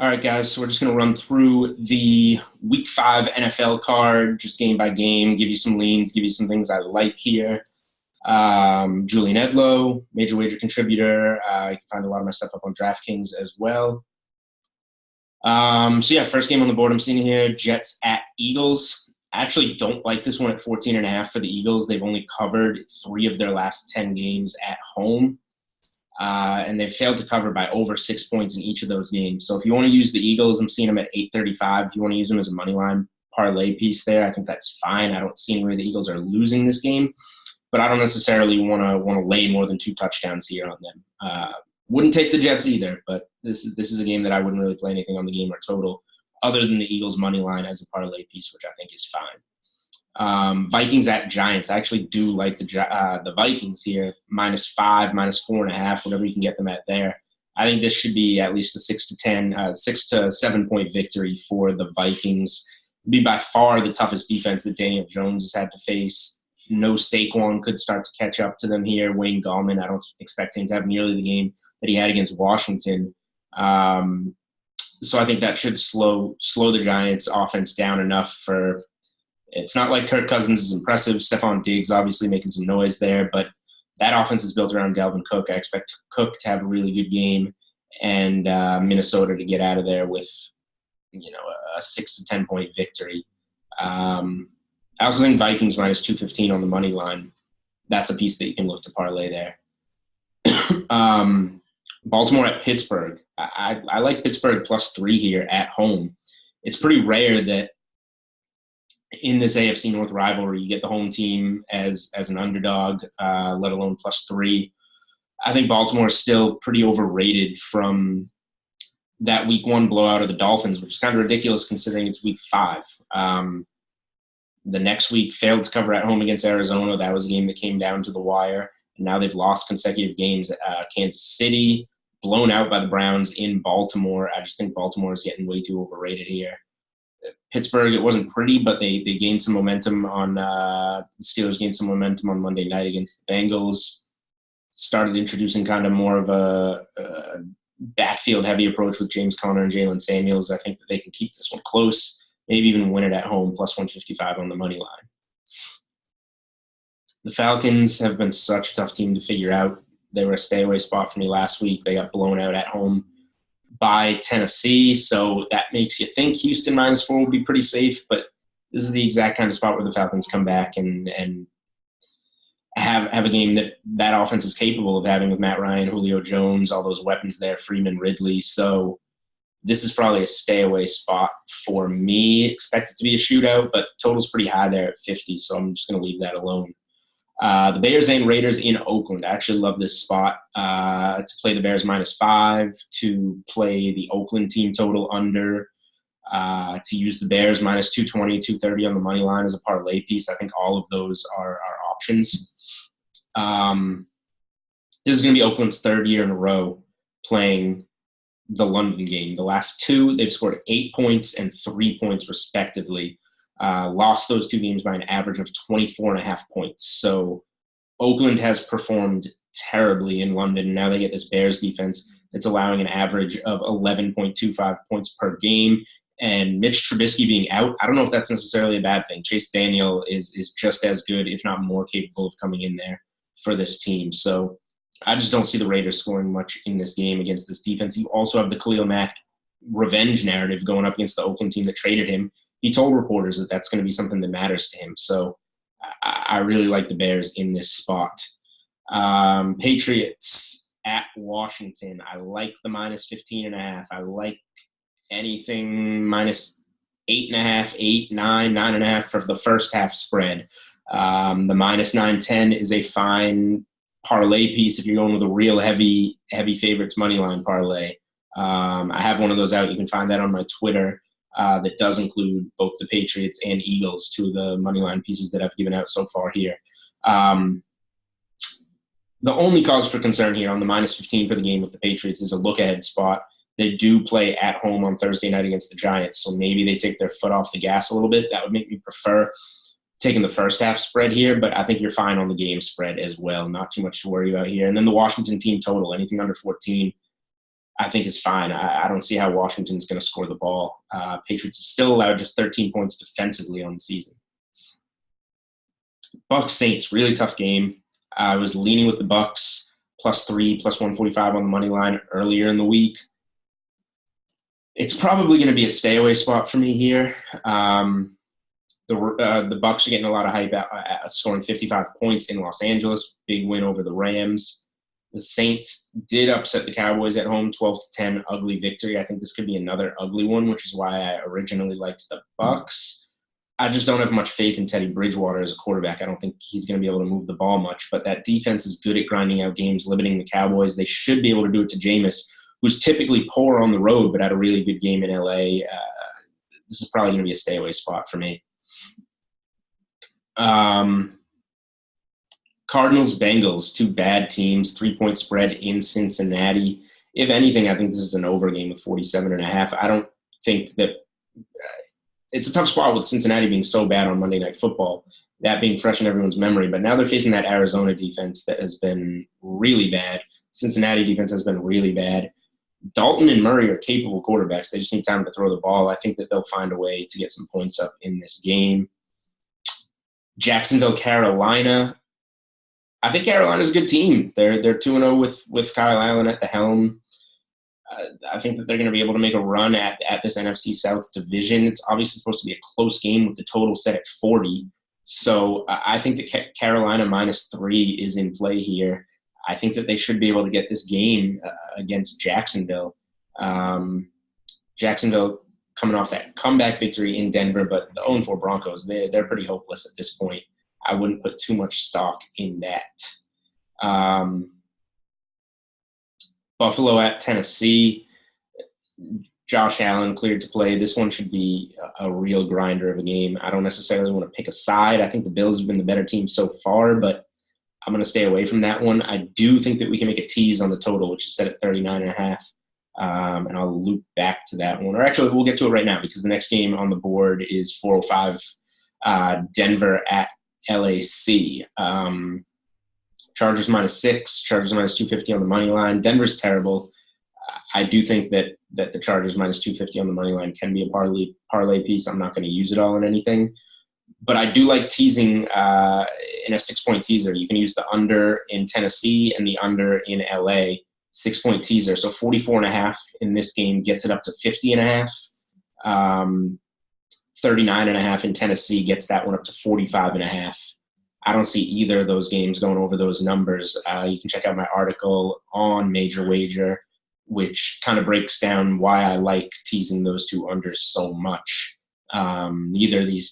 All right, guys, so we're just going to run through the Week 5 NFL card, just game by game, give you some leans, give you some things I like here. Julian Edlow, major wager contributor. You can find a lot of my stuff up on DraftKings as well. First game on the board I'm seeing here, Jets at Eagles. I actually don't like this one at 14.5 for the Eagles. They've only covered 3 of their last 10 games at home. And they've failed to cover by over 6 points in each of those games. So if you want to use the Eagles, I'm seeing them at 8.35. If you want to use them as a money line parlay piece there, I think that's fine. I don't see any way the Eagles are losing this game, but I don't necessarily want to lay more than 2 touchdowns here on them. Wouldn't take the Jets either, but this is a game that I wouldn't really play anything on the game or total other than the Eagles money line as a parlay piece, which I think is fine. Vikings at Giants. I actually do like the Vikings here, -5, -4.5, whatever you can get them at there. I think this should be at least a 6 to 7 point victory for the Vikings. It'd be by far the toughest defense that Daniel Jones has had to face. No Saquon could start to catch up to them here. Wayne Gallman, I don't expect him to have nearly the game that he had against Washington. So I think that should slow the Giants' offense down enough for. It's not like Kirk Cousins is impressive. Stephon Diggs obviously making some noise there, but that offense is built around Dalvin Cook. I expect Cook to have a really good game and Minnesota to get out of there with, a 6 to 10 point victory. I also think Vikings -215 on the money line. That's a piece that you can look to parlay there. Baltimore at Pittsburgh. I like Pittsburgh +3 here at home. It's pretty rare that in this AFC North rivalry, you get the home team as an underdog, let alone +3. I think Baltimore is still pretty overrated from that Week 1 blowout of the Dolphins, which is kind of ridiculous considering it's Week 5. The next week failed to cover at home against Arizona. That was a game that came down to the wire. And now they've lost consecutive games. Kansas City, blown out by the Browns in Baltimore. I just think Baltimore is getting way too overrated here. Pittsburgh, it wasn't pretty, but they gained some momentum on the Steelers gained some momentum on Monday night against the Bengals. Started introducing kind of more of a backfield-heavy approach with James Conner and Jalen Samuels. I think that they can keep this one close, maybe even win it at home, +155 on the money line. The Falcons have been such a tough team to figure out. They were a stay-away spot for me last week. They got blown out at home by Tennessee, so that makes you think Houston -4 will be pretty safe, but this is the exact kind of spot where the Falcons come back and have a game that offense is capable of having with Matt Ryan, Julio Jones, all those weapons there, Freeman, Ridley. So this is probably a stay-away spot for me. Expect it to be a shootout, but total's pretty high there at 50, so I'm just going to leave that alone. The Bears and Raiders in Oakland. I actually love this spot to play the Bears -5, to play the Oakland team total under, to use the Bears -220, 230 on the money line as a parlay piece. I think all of those are options. This is going to be Oakland's 3rd year in a row playing the London game. The last 2, they've scored 8 points and 3 points respectively. Lost those 2 games by an average of 24.5 points. So Oakland has performed terribly in London. Now they get this Bears defense that's allowing an average of 11.25 points per game. And Mitch Trubisky being out, I don't know if that's necessarily a bad thing. Chase Daniel is just as good, if not more capable of coming in there for this team. So I just don't see the Raiders scoring much in this game against this defense. You also have the Khalil Mack revenge narrative going up against the Oakland team that traded him. He told reporters that that's going to be something that matters to him. So I really like the Bears in this spot. Patriots at Washington. I like the -15.5. I like anything -8.5, 8, 9, 9.5 for the first half spread. The -910 is a fine parlay piece if you're going with a real heavy favorites money line parlay. I have one of those out. You can find that on my Twitter. That does include both the Patriots and Eagles, 2 of the money line pieces that I've given out so far here. The only cause for concern here on the -15 for the game with the Patriots is a look-ahead spot. They do play at home on Thursday night against the Giants, so maybe they take their foot off the gas a little bit. That would make me prefer taking the first half spread here, but I think you're fine on the game spread as well. Not too much to worry about here. And then the Washington team total, anything under 14. I think is fine. I don't see how Washington's going to score the ball. Patriots have still allowed just 13 points defensively on the season. Bucks Saints, really tough game. I was leaning with the Bucks +3, +145 on the money line earlier in the week. It's probably going to be a stay away spot for me here. The Bucks are getting a lot of hype at scoring 55 points in Los Angeles. Big win over the Rams. The Saints did upset the Cowboys at home, 12-10, ugly victory. I think this could be another ugly one, which is why I originally liked the Bucks. I just don't have much faith in Teddy Bridgewater as a quarterback. I don't think he's going to be able to move the ball much, but that defense is good at grinding out games, limiting the Cowboys. They should be able to do it to Jameis, who's typically poor on the road, but had a really good game in L.A. This is probably going to be a stay-away spot for me. Cardinals-Bengals, two bad teams, 3-point spread in Cincinnati. If anything, I think this is an over game of 47.5. I don't think that it's a tough spot with Cincinnati being so bad on Monday Night Football, that being fresh in everyone's memory. But now they're facing that Arizona defense that has been really bad. Cincinnati defense has been really bad. Dalton and Murray are capable quarterbacks. They just need time to throw the ball. I think that they'll find a way to get some points up in this game. Jacksonville, Carolina. I think Carolina's a good team. They're 2-0 with Kyle Allen at the helm. I think that they're going to be able to make a run at this NFC South division. It's obviously supposed to be a close game with the total set at 40. So I think that Carolina -3 is in play here. I think that they should be able to get this game against Jacksonville. Jacksonville coming off that comeback victory in Denver, but the 0-4 Broncos, they're pretty hopeless at this point. I wouldn't put too much stock in that. Buffalo at Tennessee. Josh Allen cleared to play. This one should be a real grinder of a game. I don't necessarily want to pick a side. I think the Bills have been the better team so far, but I'm going to stay away from that one. I do think that we can make a tease on the total, which is set at 39.5. And I'll loop back to that one. Or actually, we'll get to it right now because the next game on the board is 4:05, Denver at LAC. Chargers -6, Chargers -250 on the money line. Denver's terrible. I do think that the Chargers -250 on the money line can be a parlay piece. I'm not going to use it all in anything. But I do like teasing in a 6-point teaser. You can use the under in Tennessee and the under in LA, 6-point teaser. So 44.5 in this game gets it up to 50.5. 39.5 in Tennessee gets that one up to 45.5. I don't see either of those games going over those numbers. You can check out my article on Major Wager, which kind of breaks down why I like teasing those two unders so much. None of these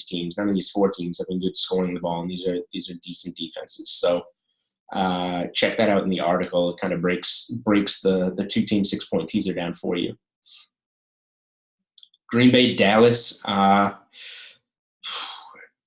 teams, none of these 4 teams have been good scoring the ball, and these are decent defenses. So check that out in the article. It kind of breaks the 2-team 6-point teaser down for you. Green Bay, Dallas.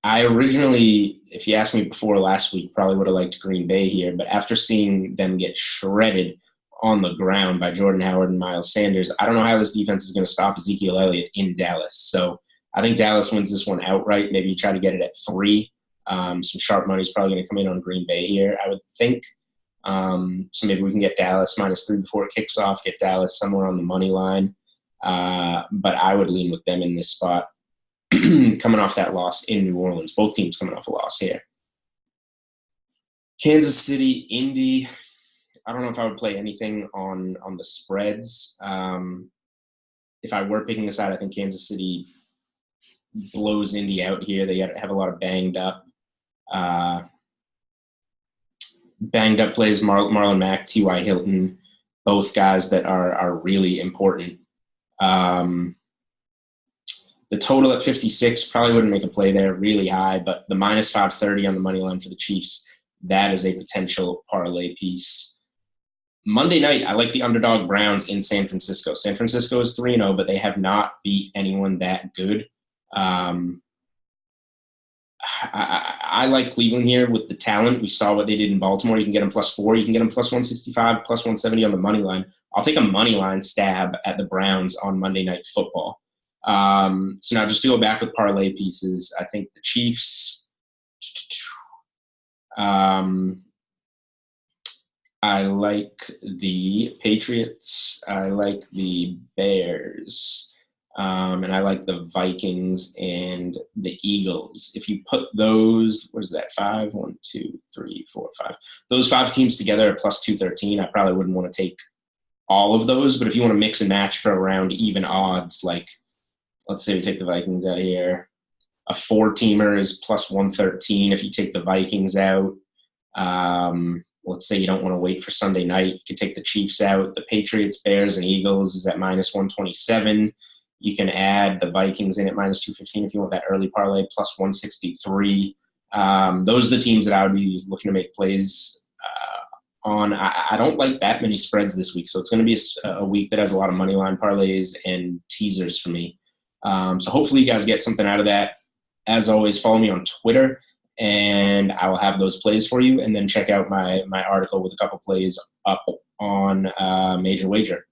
I originally, if you asked me before last week, probably would have liked Green Bay here, but after seeing them get shredded on the ground by Jordan Howard and Miles Sanders, I don't know how this defense is going to stop Ezekiel Elliott in Dallas. So I think Dallas wins this one outright. Maybe you try to get it at 3. Some sharp money is probably going to come in on Green Bay here, I would think. So maybe we can get Dallas -3 before it kicks off, get Dallas somewhere on the money line. But I would lean with them in this spot. Coming off that loss in New Orleans. Both teams coming off a loss here. Kansas City, Indy. I don't know if I would play anything on the spreads. If I were picking a side, I think Kansas City blows Indy out here. They have a lot of banged up plays. Marlon Mack, T.Y. Hilton, both guys that are really important. The total at 56 probably wouldn't make a play there, really high, but the -530 on the money line for the Chiefs, that is a potential parlay piece. Monday night, I like the underdog Browns in San Francisco. San Francisco is 3-0, but they have not beat anyone that good. I like Cleveland here with the talent. We saw what they did in Baltimore. You can get them +4. You can get them +165, +170 on the money line. I'll take a money line stab at the Browns on Monday Night Football. So now just to go back with parlay pieces, I think the Chiefs I like the Patriots. I like the Bears. And I like the Vikings and the Eagles. If you put those, what is that? 5, 1, 2, 3, 4, 5. Those 5 teams together at plus 213. I probably wouldn't want to take all of those, but if you want to mix and match for around even odds, like let's say we take the Vikings out here, a 4-teamer is plus 113. If you take the Vikings out, let's say you don't want to wait for Sunday night, you can take the Chiefs out. The Patriots, Bears, and Eagles is at minus 127. You can add the Vikings in at minus 215 if you want that early parlay, plus 163. Those are the teams that I would be looking to make plays on. I don't like that many spreads this week, so it's going to be a week that has a lot of money line parlays and teasers for me. So hopefully you guys get something out of that. As always, follow me on Twitter, and I will have those plays for you. And then check out my article with a couple plays up on Major Wager.